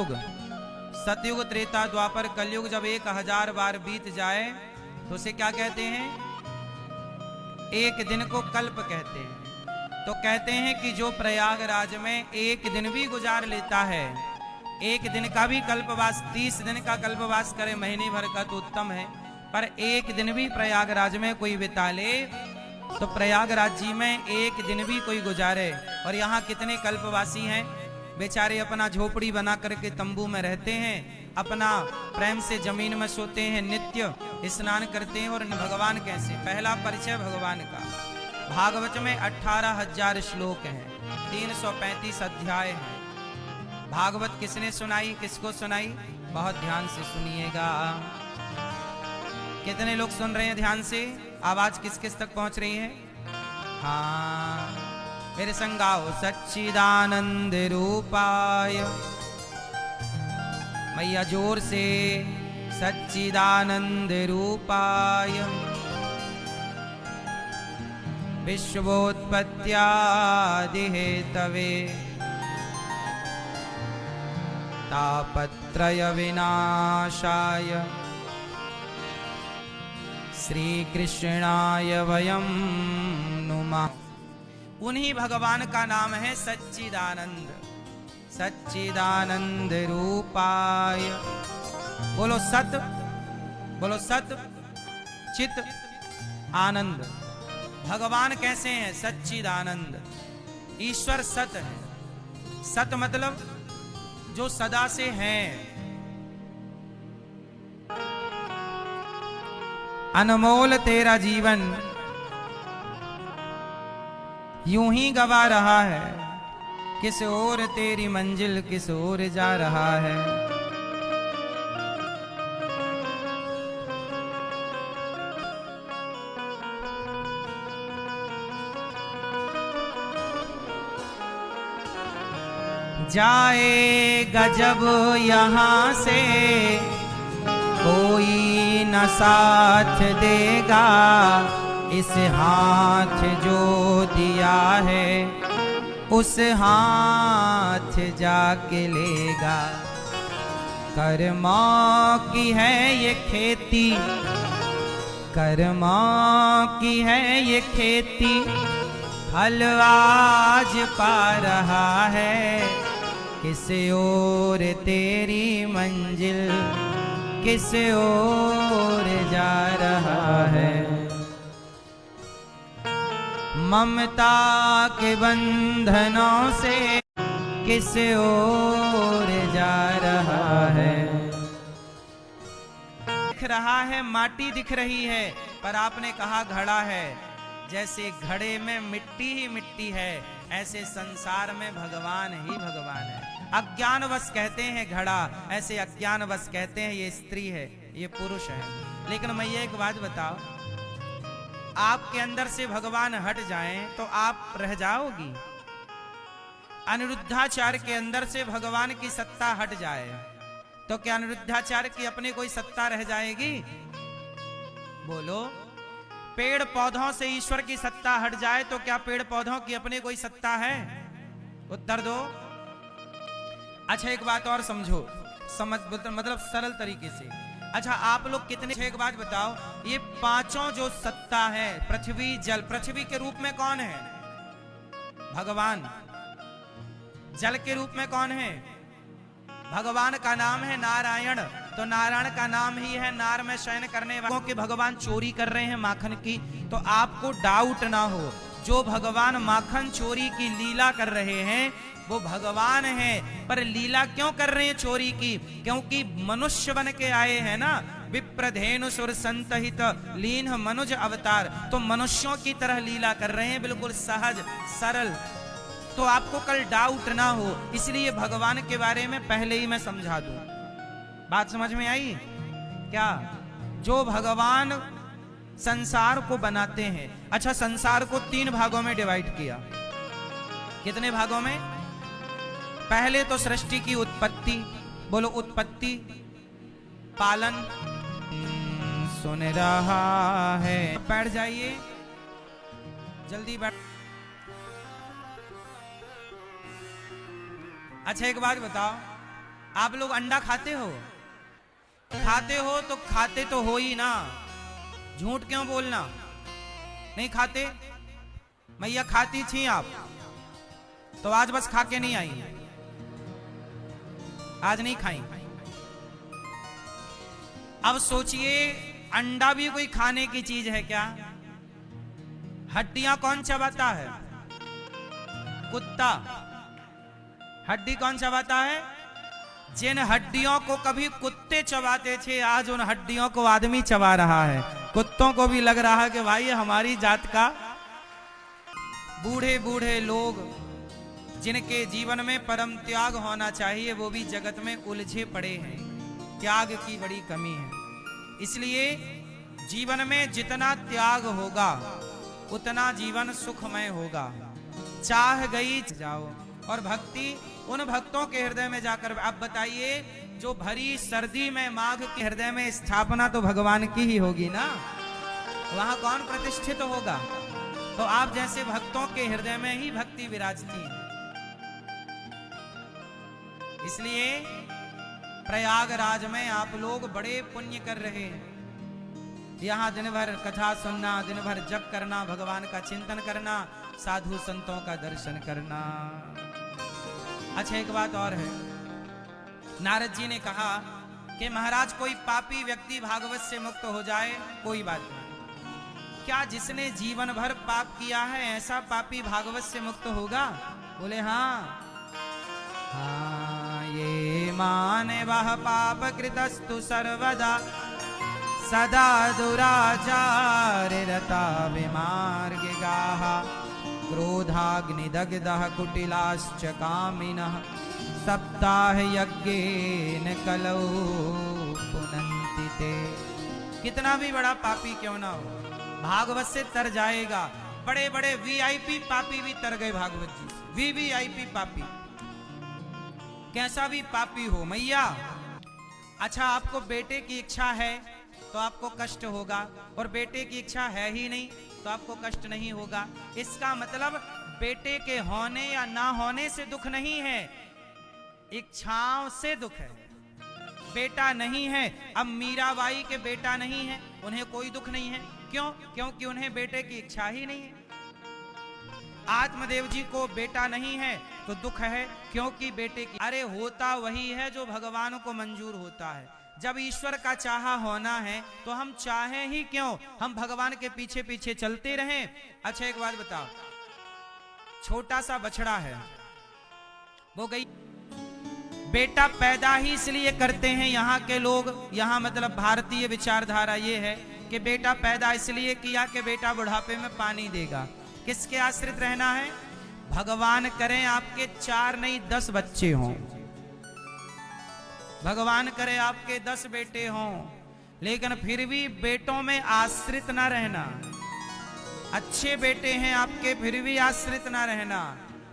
सतयुग, सतयुग त्रेता द्वापर कलयुग जब 1000 बार बीत जाए तो उसे क्या कहते हैं? एक दिन को कल्प कहते हैं। तो कहते हैं कि जो प्रयागराज में एक दिन भी गुजार लेता है, एक दिन का भी कल्पवास, 30 दिन का कल्पवास करे महीने भर का तो उत्तम है, पर एक दिन भी प्रयागराज में कोई बिता ले तो प्रयागराज जी में एक दिन भी कोई गुजारे। और यहाँ कितने कल्पवासी हैं, बेचारे अपना झोपड़ी बना करके तंबू में रहते हैं, अपना प्रेम से जमीन में सोते हैं, नित्य स्नान करते हैं। और भगवान कैसे? पहला परिचय भगवान का। भागवत में 18,000 श्लोक हैं, 335 अध्याय हैं। भागवत किसने सुनाई, किसको सुनाई? बहुत ध्यान से सुनिएगा। कितने लोग सुन रहे हैं ध्यान से? आवाज किस किस तक पहुंच रही है? हाँ, मेरे संग गाओ। सच्चिदानंद रूपाय, मैया जोर से। सच्चिदानंद रूपाय विश्वोत्पत्त्यादि हेतवे तापत्रय विनाशाय श्री कृष्णाय वयं नुमः। उन्हीं भगवान का नाम है सच्चिदानंद। सच्चिदानंद रूपाय, बोलो सत, बोलो सत चित आनंद। भगवान कैसे हैं? सच्चिदानंद। ईश्वर सत है। सत मतलब जो सदा से हैं, अनमोल तेरा जीवन यूं ही गवा रहा है, किस ओर तेरी मंजिल किस ओर जा रहा है। जाएगा जब यहाँ से कोई न साथ देगा, इस हाथ जो दिया है उस हाथ जाके लेगा। कर्मा की है ये खेती, कर्मा की है ये खेती, फल आज पा रहा है, किस ओर तेरी मंजिल किस ओर जा रहा है। ममता के बंधनों से किस ओर जा रहा है। दिख रहा है, माटी दिख रही है, पर आपने कहा घड़ा है। जैसे घड़े में मिट्टी ही मिट्टी है, ऐसे संसार में भगवान ही भगवान है। अज्ञानवश कहते हैं घड़ा, ऐसे अज्ञानवश कहते हैं ये स्त्री है, ये पुरुष है। लेकिन मैं ये एक बात बताओ, आपके अंदर से भगवान हट जाएं तो आप रह जाओगी? अनिरुद्धाचार्य के अंदर से भगवान की सत्ता हट जाए तो क्या अनिरुद्धाचार्य की अपनी कोई सत्ता रह जाएगी? बोलो। पेड़ पौधों से ईश्वर की सत्ता हट जाए तो क्या पेड़ पौधों की अपनी कोई सत्ता है? उत्तर दो। अच्छा एक बात और समझो, समझ मतलब सरल तरीके से। अच्छा आप लोग कितने, एक बात बताओ, ये पांचों जो सत्ता है, पृथ्वी जल, पृथ्वी के रूप में कौन है? भगवान। जल के रूप में कौन है? भगवान का नाम है नारायण, तो नारायण का नाम ही है नार में शयन करने वालों के। भगवान चोरी कर रहे हैं माखन की, तो आपको डाउट ना हो, जो भगवान माखन चोरी की लीला कर रहे हैं वो भगवान है। पर लीला क्यों कर रहे हैं चोरी की? क्योंकि मनुष्य बन के आए हैं ना। विप्रधेनु सुर संतहित लीन मनुज अवतार, तो मनुष्यों की तरह लीला कर रहे हैं, बिल्कुल सहज सरल। तो आपको कल डाउट ना हो, इसलिए भगवान के बारे में पहले ही मैं समझा दूं। बात समझ में आई क्या? जो भगवान संसार को बनाते हैं। अच्छा संसार को 3 भागों में डिवाइड किया। कितने भागों में? पहले तो सृष्टि की उत्पत्ति, बोलो उत्पत्ति, पालन। सुन रहा है, बैठ जाइए, जल्दी बैठ। अच्छा एक बात बताओ, आप लोग अंडा खाते हो? खाते हो तो खाते तो हो ही ना, झूठ क्यों बोलना? नहीं खाते? मैया खाती थी आप तो आज बस खा के नहीं आई, आज नहीं खाई। अब सोचिए, अंडा भी कोई खाने की चीज है क्या? हड्डियां कौन चबाता है? कुत्ता। हड्डी कौन चबाता है? जिन हड्डियों को कभी कुत्ते चबाते थे, आज उन हड्डियों को आदमी चबा रहा है। कुत्तों को भी लग रहा है कि भाई हमारी जात का बूढ़े बूढ़े लोग जिनके जीवन में परम त्याग होना चाहिए, वो भी जगत में उलझे पड़े हैं। त्याग की बड़ी कमी है। इसलिए जीवन में जितना त्याग होगा उतना जीवन सुखमय होगा। चाह गई जाओ। और भक्ति उन भक्तों के हृदय में जाकर, आप बताइए, जो भरी सर्दी में माघ के हृदय में स्थापना तो भगवान की ही होगी ना, वहां कौन प्रतिष्ठित होगा? तो आप जैसे भक्तों के हृदय में ही भक्ति विराजती है। इसलिए प्रयागराज में आप लोग बड़े पुण्य कर रहे हैं। यहाँ दिन भर कथा सुनना, दिन भर जप करना, भगवान का चिंतन करना, साधु संतों का दर्शन करना। अच्छा, एक बात और है। नारद जी ने कहा कि महाराज कोई पापी व्यक्ति भागवत से मुक्त हो जाए, कोई बात नहीं। क्या जिसने जीवन भर पाप किया है ऐसा पापी भागवत से मुक्त होगा? बोले हाँ। हाँ, ये माने वह पाप कृतस्तु सर्वदा सदा दुराचार रता विमार्ग गाहा क्रोधाग्निदग्धः कुटिलाश्च कामिनः सप्ताह यज्ञेन कलौ पुनन्ति ते। कितना भी बड़ा पापी क्यों ना हो, भागवत से तर जाएगा। बड़े बड़े वीआईपी पापी भी तर गए भागवत जी से। वीवीआईपी पापी, कैसा भी पापी हो मैया। अच्छा, आपको बेटे की इच्छा है तो आपको कष्ट होगा, और बेटे की इच्छा है ही नहीं तो आपको कष्ट नहीं होगा। इसका मतलब बेटे के होने या ना होने से दुख नहीं है, इच्छाओं से दुख है। बेटा नहीं है, अब मीराबाई के बेटा नहीं है, उन्हें कोई दुख नहीं है। क्यों? क्योंकि उन्हें बेटे की इच्छा ही नहीं है। आत्मदेव जी को बेटा नहीं है तो दुख है, क्योंकि बेटे की, अरे होता वही है जो भगवान को मंजूर होता है। जब ईश्वर का चाहा होना है तो हम चाहें ही क्यों, हम भगवान के पीछे पीछे चलते रहें। अच्छा, एक बात बताओ, छोटा सा बछड़ा है, वो गई, बेटा पैदा ही इसलिए करते हैं यहाँ के लोग, यहाँ मतलब भारतीय विचारधारा ये है कि बेटा पैदा इसलिए किया कि बेटा बुढ़ापे में पानी देगा। किसके आश्रित रहना है? भगवान करें आपके 4 नहीं 10 बच्चे हों, भगवान करे आपके 10 बेटे हों, लेकिन फिर भी बेटों में आश्रित ना रहना। अच्छे बेटे हैं आपके, फिर भी आश्रित ना रहना।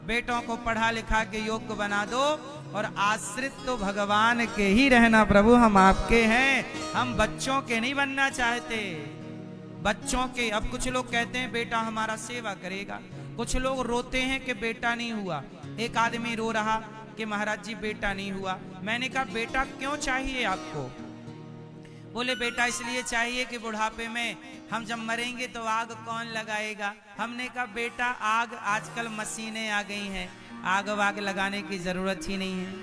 बेटों को पढ़ा लिखा के योग्य बना दो, और आश्रित तो भगवान के ही रहना। प्रभु हम आपके हैं, हम बच्चों के नहीं बनना चाहते। बच्चों के, अब कुछ लोग कहते हैं बेटा हमारा सेवा करेगा, कुछ लोग रोते हैं कि बेटा नहीं हुआ। एक आदमी रो रहा कि महाराज जी बेटा नहीं हुआ। मैंने कहा बेटा क्यों चाहिए आपको? बोले बेटा इसलिए चाहिए कि बुढ़ापे में हम जब मरेंगे तो आग कौन लगाएगा। हमने कहा बेटा आग, आजकल मशीनें आ गई हैं, आग वाग लगाने की जरूरत ही नहीं है।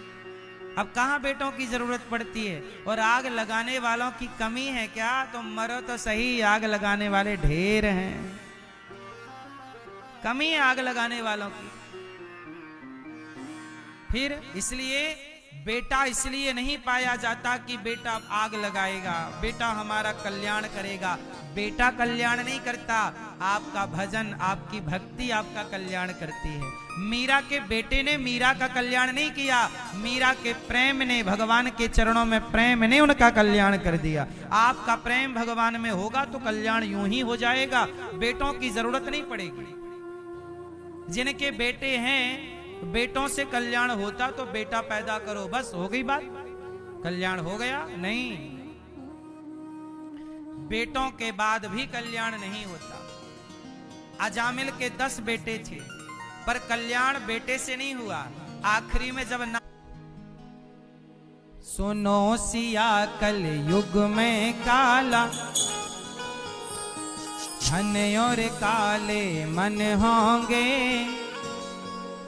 अब कहाँ बेटों की जरूरत पड़ती है, और आग लगाने वालों की कमी है क्या? तुम मरो तो सही, आग लगाने वाले ढेर हैं, कमी है आग लगाने वालों की। फिर इसलिए बेटा इसलिए नहीं पाया जाता कि बेटा आग लगाएगा, बेटा हमारा कल्याण करेगा। बेटा कल्याण नहीं करता, आपका भजन, आपकी भक्ति आपका कल्याण करती है। मीरा के बेटे ने मीरा का कल्याण नहीं किया, मीरा के प्रेम ने, भगवान के चरणों में प्रेम ने उनका कल्याण कर दिया। आपका प्रेम भगवान में होगा तो कल्याण यूं ही हो जाएगा, बेटों की जरूरत नहीं पड़ेगी। जिनके बेटे हैं, बेटों से कल्याण होता तो बेटा पैदा करो, बस हो गई बात, कल्याण हो गया। नहीं, बेटों के बाद भी कल्याण नहीं होता। अजामिल के 10 बेटे थे, पर कल्याण बेटे से नहीं हुआ। आखिरी में जब सुनो सिया कल युग में काला, धन और काले मन होंगे,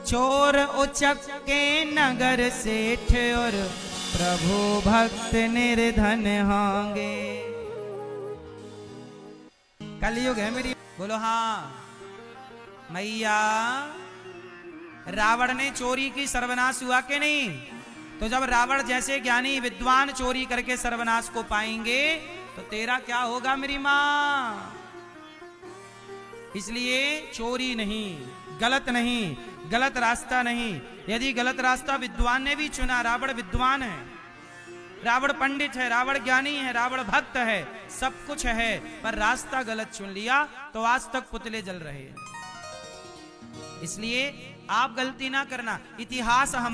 चोर उचक के नगर सेठ और प्रभु भक्त निर्धन होंगे। कलयुग है मेरी, बोलो हाँ मैया। रावण ने चोरी की, सर्वनाश हुआ कि नहीं? तो जब रावण जैसे ज्ञानी विद्वान चोरी करके सर्वनाश को पाएंगे तो तेरा क्या होगा मेरी मां? इसलिए चोरी नहीं, गलत नहीं, गलत रास्ता नहीं। यदि गलत रास्ता विद्वान ने भी चुना, रावण विद्वान है, रावण पंडित है, रावण ज्ञानी है, रावण भक्त है, सब कुछ है, पर रास्ता गलत चुन लिया तो आज तक पुतले जल रहे हैं। इसलिए आप गलती ना करना। इतिहास हम